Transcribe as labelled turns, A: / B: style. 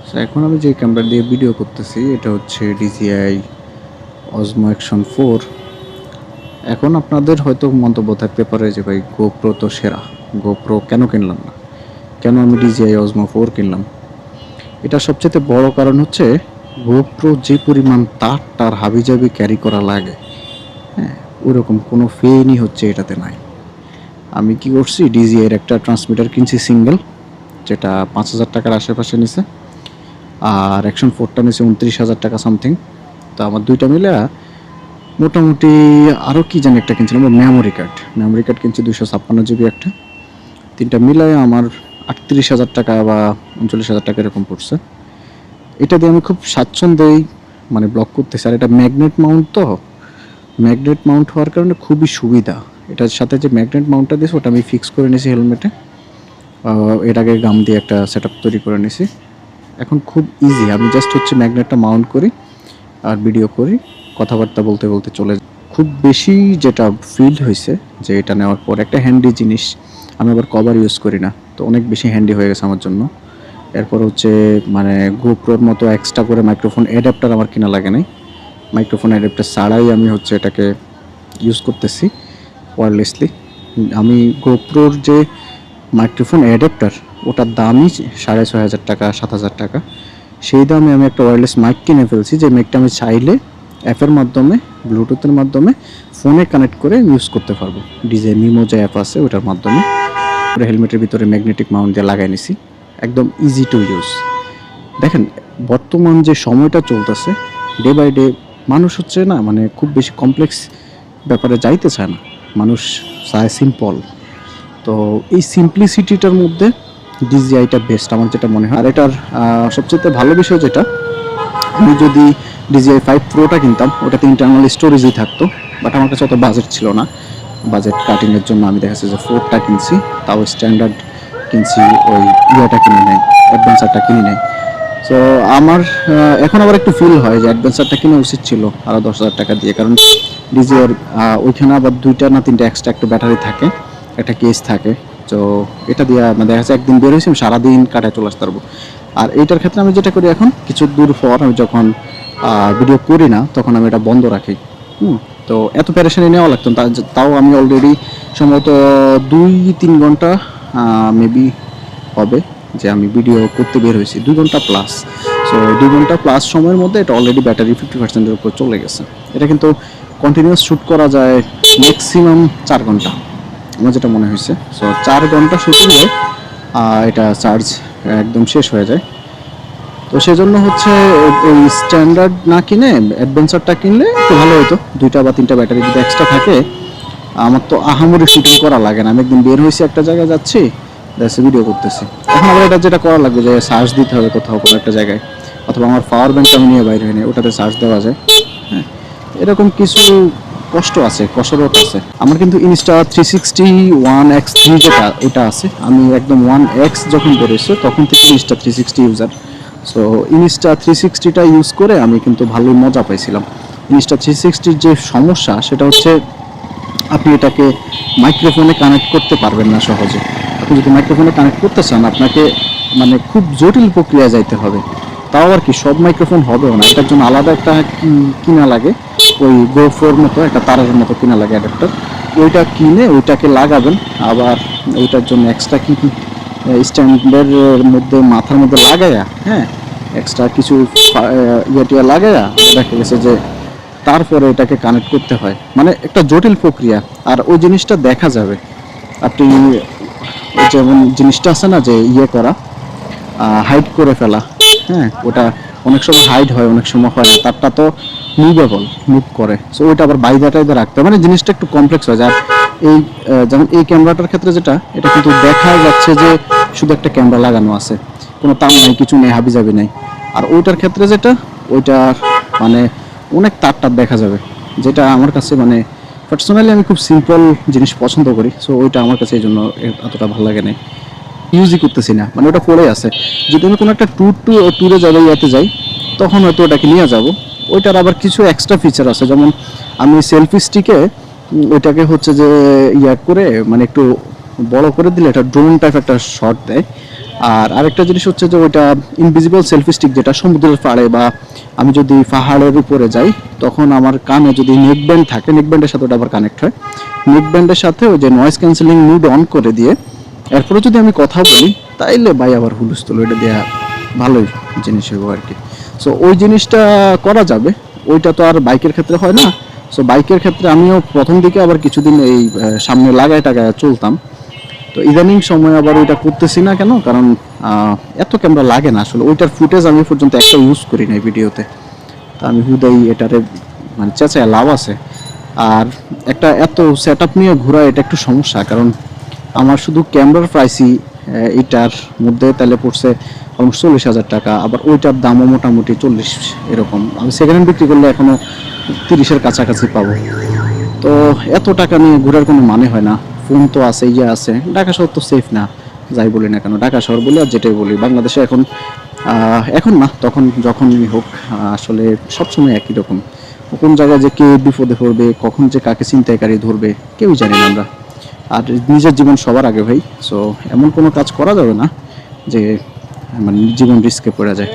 A: So এখন আমি যে ক্যামেরা দিয়ে ভিডিও করতেছি এটা হচ্ছে DJI Osmo Action 4। এখন আপনাদের হয়তো মন্তব্য থাকতে পারে যে ভাই GoPro তো সেরা, GoPro কেন কিনলাম না, কেন আমি DJI Osmo 4 কিনলাম। এটা সবচেয়ে বড় কারণ হচ্ছে GoPro যে পরিমাণ তার হাবিজাবি ক্যারি করা লাগে, হ্যাঁ, ওরকম কোনো ফেনই হচ্ছে এটাতে নাই। আমি কি করছি, DJI এর একটা ট্রান্সমিটার কিনছি সিঙ্গেল, যেটা 5,000 টাকার আশেপাশে নিছে, আর Action 4টা নিছে 29,000 টাকা সামথিং। তো আমার দুইটা মিলে মোটামুটি আরও কি জানি একটা কিনছিলাম, মেমোরি কার্ড কিনছি 256 GB একটা। তিনটা মিলায় আমার 38,000 টাকা বা 39,000 টাকা এরকম পড়ছে। এটা দিয়ে আমি খুব স্বাচ্ছন্দ্যেই মানে ব্লগ করতেছি। আর এটা ম্যাগনেট মাউন্ট, তো ম্যাগনেট মাউন্ট হওয়ার কারণে খুবই সুবিধা। এটার সাথে যে ম্যাগনেট মাউন্টটা দিয়েছে ওটা আমি ফিক্স করে নিয়েছি হেলমেটে। এর আগে গাম দিয়ে একটা সেটআপ তৈরি করে নিয়েছি। এখন খুব ইজি, আমি জাস্ট হচ্ছে ম্যাগনেটটা মাউন্ট করি আর ভিডিও করি, কথাবার্তা বলতে বলতে চলে। খুব বেশি যেটা ফিল হয়েছে যে এটা নেওয়ার পর একটা হ্যান্ডি জিনিস, আমি আবার কভার ইউজ করি না, তো অনেক বেশি হ্যান্ডি হয়ে গেছে আমার জন্য। এরপর হচ্ছে মানে GoProর মতো এক্সট্রা করে মাইক্রোফোন অ্যাডাপ্টার আমার কিনা লাগে নাই। মাইক্রোফোন অ্যাডাপ্টার ছাড়াই আমি হচ্ছে এটাকে ইউজ করতেছি ওয়্যারলেসলি। আমি GoProর যে মাইক্রোফোন অ্যাডাপ্টার ওটার দামই 6,500 টাকা, 7,000 টাকা। সেই দামে আমি একটা ওয়্যারলেস মাইক কিনে ফেলছি, যে মাইকটা আমি চাইলে অ্যাপের মাধ্যমে, ব্লুটুথের মাধ্যমে ফোনে কানেক্ট করে ইউজ করতে পারবো। DJI মিমো যে অ্যাপ আছে ওটার মাধ্যমে পুরো হেলমেটের ভিতরে ম্যাগনেটিক মাউন্ট দিয়ে লাগাই নিছি, একদম ইজি টু ইউজ। দেখেন বর্তমান যে সময়টা চলতেছে, ডে বাই ডে মানুষ হচ্ছে না মানে খুব বেশি কমপ্লেক্স ব্যাপারে যাইতে চায় না, মানুষ চায় সিম্পল। তো এই সিম্পলিসিটিটার মধ্যে DJIটা বেস্ট আমার যেটা মনে হয়। আর এটার সবচেয়ে ভালো বিষয় যেটা, আমি যদি DJI 5 Proটা কিনতাম ওটাতে ইন্টারনাল স্টোরেজই থাকতো, বাট আমার কাছে অত বাজেট ছিল না। বাজেট কাটিংয়ের জন্য আমি দেখা যাচ্ছে যে 4টা কিনছি, তাও স্ট্যান্ডার্ড কিনছি, ওই ইয়েটা কিনে নেই, অ্যাডভেঞ্চারটা কিনে নেই। সো আমার এখন আবার একটু ফিল হয় যে অ্যাডভেঞ্চারটা কিনে উচিত ছিল আরও 10,000 টাকা দিয়ে, কারণ DJI ওইখানে আবার 2টা না 3টা এক্সট্রা একটা ব্যাটারি থাকে, একটা কেস থাকে। তো এটা দিয়ে দেখা যাচ্ছে একদিন বের হয়েছি আমি সারাদিন কাটায় চলে আসতে পারবো। আর এইটার ক্ষেত্রে আমি যেটা করি, এখন কিছু দূর পর আমি যখন ভিডিও করি না তখন আমি এটা বন্ধ রাখি। তো এত প্যারেশানি নেওয়া লাগতো না, তাও আমি অলরেডি সম্ভবত 2-3 ঘন্টা মেবি হবে যে আমি ভিডিও করতে বের হয়েছি, 2 ঘন্টা প্লাস। সো 2 ঘন্টা প্লাস সময়ের মধ্যে এটা অলরেডি ব্যাটারি 50%-এর উপর চলে গেছে। এটা কিন্তু কন্টিনিউয়াস শ্যুট করা যায় ম্যাক্সিমাম 4 ঘন্টা, আমার যেটা মনে হয়েছে। সো 4 ঘন্টা শুটিংয়ে এটা চার্জ একদম শেষ হয়ে যায়। তো সেজন্য হচ্ছে ওই স্ট্যান্ডার্ড না কিনে অ্যাডভেঞ্চারটা কিনলে একটু ভালো হতো। 2টা বা 3টা ব্যাটারি যদি এক্সট্রা থাকে, আমার তো আহামরি শুটিং করা লাগে না। আমি একদিন বের হয়েছি, একটা জায়গায় যাচ্ছি, দেখছি ভিডিও করতেছি। এখন আবার এটা যেটা করা লাগবে যে চার্জ দিতে হবে কোথাও কোনো একটা জায়গায়, অথবা আমার পাওয়ার ব্যাংকটা আমি নিয়ে বাইরে হয়নি, ওটাতে চার্জ দেওয়া যায়। হ্যাঁ, এরকম কিছু কষ্ট আছে, কসরত আছে। আমার কিন্তু Insta360 1X3 যেটা এটা আছে, আমি একদম 1X যখন বেরোচ্ছে তখন থেকে Insta360 ইউজার। সো Insta360টা ইউজ করে আমি কিন্তু ভালোই মজা পাইছিলাম। Insta360-র যে সমস্যা সেটা হচ্ছে আপনি এটাকে মাইক্রোফোনে কানেক্ট করতে পারবেন না সহজে। আপনি যদি মাইক্রোফোনে কানেক্ট করতে চান আপনাকে মানে খুব জটিল প্রক্রিয়া যাইতে হবে। তাও আর কি সব মাইক্রোফোন হবেও না, এটার জন্য আলাদা একটা কিনা লাগে, ওই GoProর মতো একটা তারের মতো কিনা লাগে অ্যাডাপ্টার। ওইটা কিনে ওইটাকে লাগাবেন, আবার ওইটার জন্য এক্সট্রা কী কী স্ট্যান্ডের মধ্যে মাথার মধ্যে লাগায়া, হ্যাঁ, এক্সট্রা কিছু ইয়ে লাগায়া দেখা গেছে যে তারপরে এটাকে কানেক্ট করতে হয়, মানে একটা জটিল প্রক্রিয়া। আর ওই জিনিসটা দেখা যাবে আপনি, যেমন জিনিসটা আছে না যে ইয়ে করা, হাইড করে ফেলা, হ্যাঁ, ওটা অনেক সময় হাইড হয়, অনেক সময় হয় না। তারটা তো মুভেবল, মুভ করে, সো ওইটা আবার বাইদা টাইদা রাখতে হয়, মানে জিনিসটা একটু কমপ্লেক্স হয়। আর এই যেমন এই ক্যামেরাটার ক্ষেত্রে যেটা, এটা কিন্তু দেখা যাচ্ছে যে শুধু একটা ক্যামেরা লাগানো আছে, কোনো তার নাই, কিছু নেই, হাবিজাবি নাই। আর ওইটার ক্ষেত্রে যেটা, ওইটা মানে অনেক তার দেখা যাবে, যেটা আমার কাছে মানে পার্সোনালি আমি খুব সিম্পল জিনিস পছন্দ করি। সো ওইটা আমার কাছে এই জন্য এতটা ভালো লাগে না, ইউজই করতেছি না, মানে ওটা পড়ে আছে। যদি আমি কোনো একটা ট্যুরে যাবো, ইয়াতে যাই, তখন হয়তো ওটাকে নিয়ে যাব। ওইটার আবার কিছু এক্সট্রা ফিচার আছে, যেমন আমি সেলফি স্টিকে ওইটাকে হচ্ছে যে ইয়া করে মানে একটু বড় করে দিলে এটা ড্রোন টাইপ একটা শট দেয়। আর আরেকটা জিনিস হচ্ছে যে ওইটা ইনভিজিবল সেলফি স্টিক, যেটা সমুদ্রের পাড়ে বা আমি যদি পাহাড়ের উপরে যাই তখন আমার কানে যদি নেক ব্যান্ড থাকে, নেক ব্যান্ডের সাথে ওটা আবার কানেক্ট হয়, নেক ব্যান্ডের সাথে ওই যে নয়েজ ক্যান্সেলিং মুড অন করে দিয়ে এরপরে যদি আমি কথা বলি তাইলে ভাই আবার হুলস্থুল, ওইটা দেওয়া ভালোই জিনিস হইব আর কি। সো ওই জিনিসটা করা যাবে, ওইটা তো আর বাইকের ক্ষেত্রে হয় না। সো বাইকের ক্ষেত্রে আমিও প্রথম দিকে আবার কিছুদিন এই সামনে লাগায় টাগায় চলতাম, তো ইদানিং সময় আবার ওইটা করতেছি না। কেন? কারণ এত ক্যামেরা লাগে না আসলে, ওইটার ফুটেজ আমি পর্যন্ত একটা ইউজ করি নাই ভিডিওতে। তা আমি হুদাই এটারে মানে চেঁচায় লাভ আছে। আর একটা এত সেট আপ নিয়ে ঘোরা এটা একটু সমস্যা, কারণ আমার শুধু ক্যামেরার প্রাইসই এইটার মধ্যে তাহলে পড়ছে অলমোস্ট 40,000 টাকা, আবার ওইটার দামও মোটামুটি 40 এরকম। আমি সেকেন্ড হ্যান্ড বিক্রি করলে এখনো 30-এর কাছাকাছি পাবো। তো এত টাকা নিয়ে ঘোরার কোনো মানে হয় না। ফোন তো আছে, ইয়ে আছে, ঢাকা শহর তো সেফ না, যাই বলি না কেন, ঢাকা শহর বলি আর যেটাই বলি, বাংলাদেশে এখন এখন না তখন যখনই হোক আসলে সবসময় একই রকম। কোন জায়গায় যে কে বিপদে পড়বে, কখন যে কাকে ছিনতাইকারী ধরবে কেউই জানি না আমরা। আর নিজের জীবন সবার আগে ভাই। সো এমন কোনো কাজ করা যাবে না যে মানে জীবন রিস্কে পড়ে যায়।